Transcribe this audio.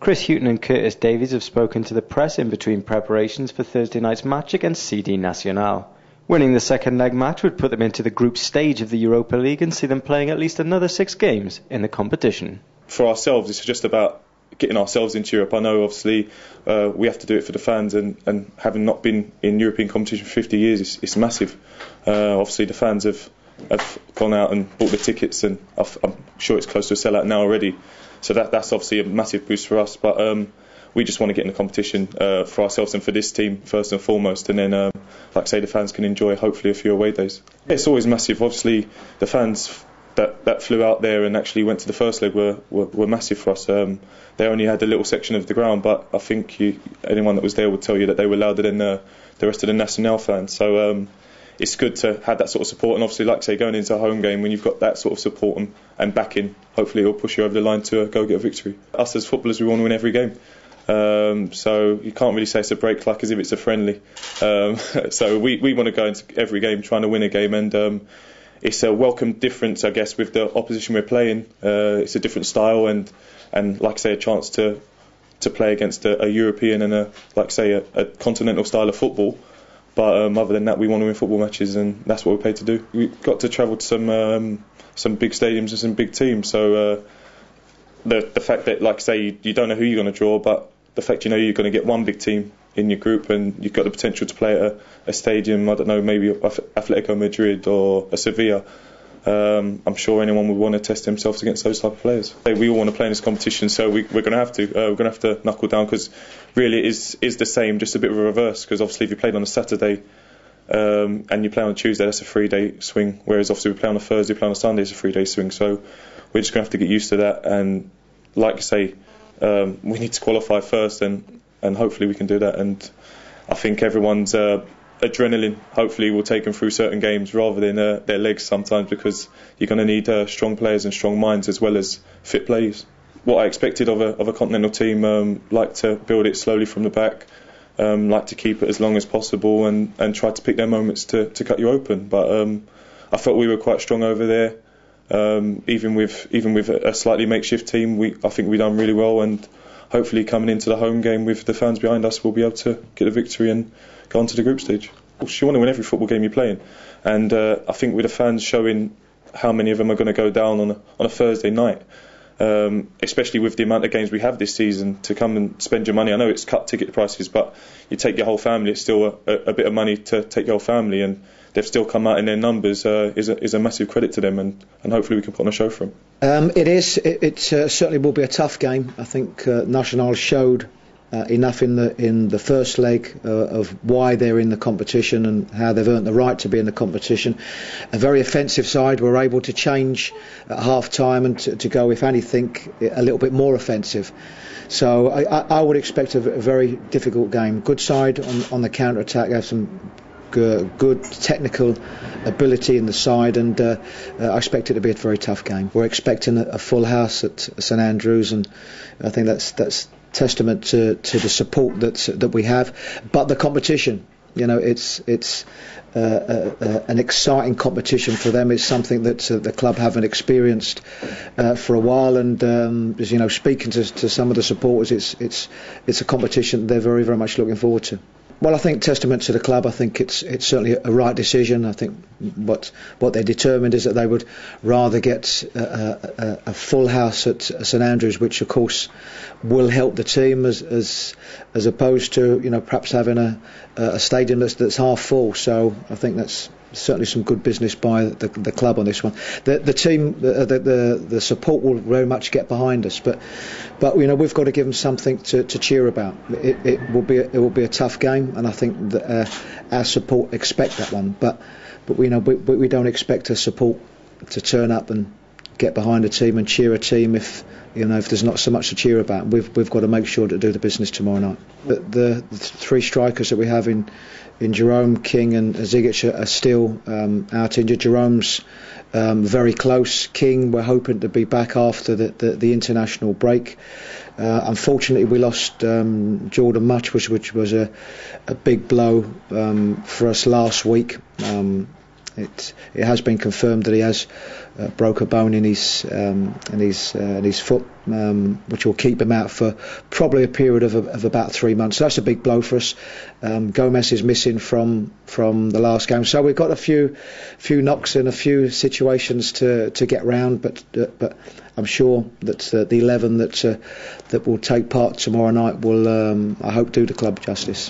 Chris Hughton and Curtis Davies have spoken to the press in between preparations for Thursday night's match against CD Nacional. Winning the second leg match would put them into the group stage of the Europa League and see them playing at least another 6 games in the competition. For ourselves, it's just about getting ourselves into Europe. I know obviously we have to do it for the fans, and having not been in European competition for 50 years, it's massive. Obviously the fans have gone out and bought the tickets, and I'm sure it's close to a sellout now already. So that's obviously a massive boost for us. But we just want to get in the competition for ourselves and for this team first and foremost, and then like I say, the fans can enjoy hopefully a few away days. It's always massive. Obviously the fans that flew out there and actually went to the first leg were massive for us. They only had a little section of the ground, but I think anyone that was there would tell you that they were louder than the rest of the Nacional fans. So it's good to have that sort of support, and obviously, like I say, going into a home game, when you've got that sort of support and backing, hopefully it will push you over the line to go get a victory. Us as footballers, we want to win every game. So you can't really say it's a break like as if it's a friendly. So we want to go into every game trying to win a game, and it's a welcome difference, I guess, with the opposition we're playing. It's a different style, and like I say, a chance to play against a European and a continental style of football. But other than that, we want to win football matches, and that's what we're paid to do. We've got to travel to some big stadiums and some big teams. So the fact that, like I say, you don't know who you're going to draw, but the fact you know you're going to get one big team in your group, and you've got the potential to play at a stadium, I don't know, maybe Atletico Madrid or a Sevilla. I'm sure anyone would want to test themselves against those type of players. We all want to play in this competition, so we're going to have to. We're going to have to knuckle down, because really it is the same, just a bit of a reverse. Because obviously, if you played on a Saturday and you play on a Tuesday, that's a 3-day swing. Whereas obviously, we play on a Thursday, play on a Sunday, it's a 3-day swing. So we're just going to have to get used to that. And like I say, we need to qualify first, and hopefully we can do that. And I think everyone's adrenaline hopefully will take them through certain games rather than their legs sometimes, because you're going to need strong players and strong minds as well as fit players. What I expected of a continental team, like to build it slowly from the back, like to keep it as long as possible, and try to pick their moments to cut you open. But I felt we were quite strong over there. Even with a slightly makeshift team, I think we done really well, and hopefully coming into the home game with the fans behind us, we'll be able to get a victory and go on to the group stage. You want to win every football game you're playing, and I think with the fans showing how many of them are going to go down on a Thursday night, especially with the amount of games we have this season, to come and spend your money. I know it's cut ticket prices, but you take your whole family, it's still a bit of money to take your whole family, and they've still come out in their numbers. Is a massive credit to them, and hopefully we can put on a show for them. It certainly will be a tough game. I think Nacional showed enough in the first leg of why they're in the competition and how they've earned the right to be in the competition. A very offensive side were able to change at half time and to go, if anything, a little bit more offensive. So I would expect a very difficult game. Good side on the counter attack. Have some good technical ability in the side, and I expect it to be a very tough game. We're expecting a full house at St Andrews, and I think that's testament to the support that we have. But the competition, it's an exciting competition for them. It's something that the club haven't experienced for a while, and speaking to some of the supporters, it's a competition they're very, very much looking forward to. Well, I think testament to the club. I think it's certainly a right decision. I think what they determined is that they would rather get a full house at St Andrews, which of course will help the team as opposed to perhaps having a stadium that's half full. So I think that's certainly some good business by the club on this one. The team, the support will very much get behind us, but we've got to give them something to cheer about. It will be a tough game, and I think that our support expect that one. But we don't expect our support to turn up and get behind a team and cheer a team if there's not so much to cheer about. We've got to make sure to do the business tomorrow night. The three strikers that we have in Jerome, King and Zigic are still out injured. Jerome's very close. King, we're hoping to be back after the international break. Unfortunately, we lost Jordan Much, which was a big blow for us last week. it has been confirmed that he has broke a bone in his foot, which will keep him out for probably a period of about 3 months. So that's a big blow for us. Gomez is missing from the last game, so we've got a few knocks and a few situations to get round. But I'm sure that the 11 that will take part tomorrow night will, I hope, do the club justice.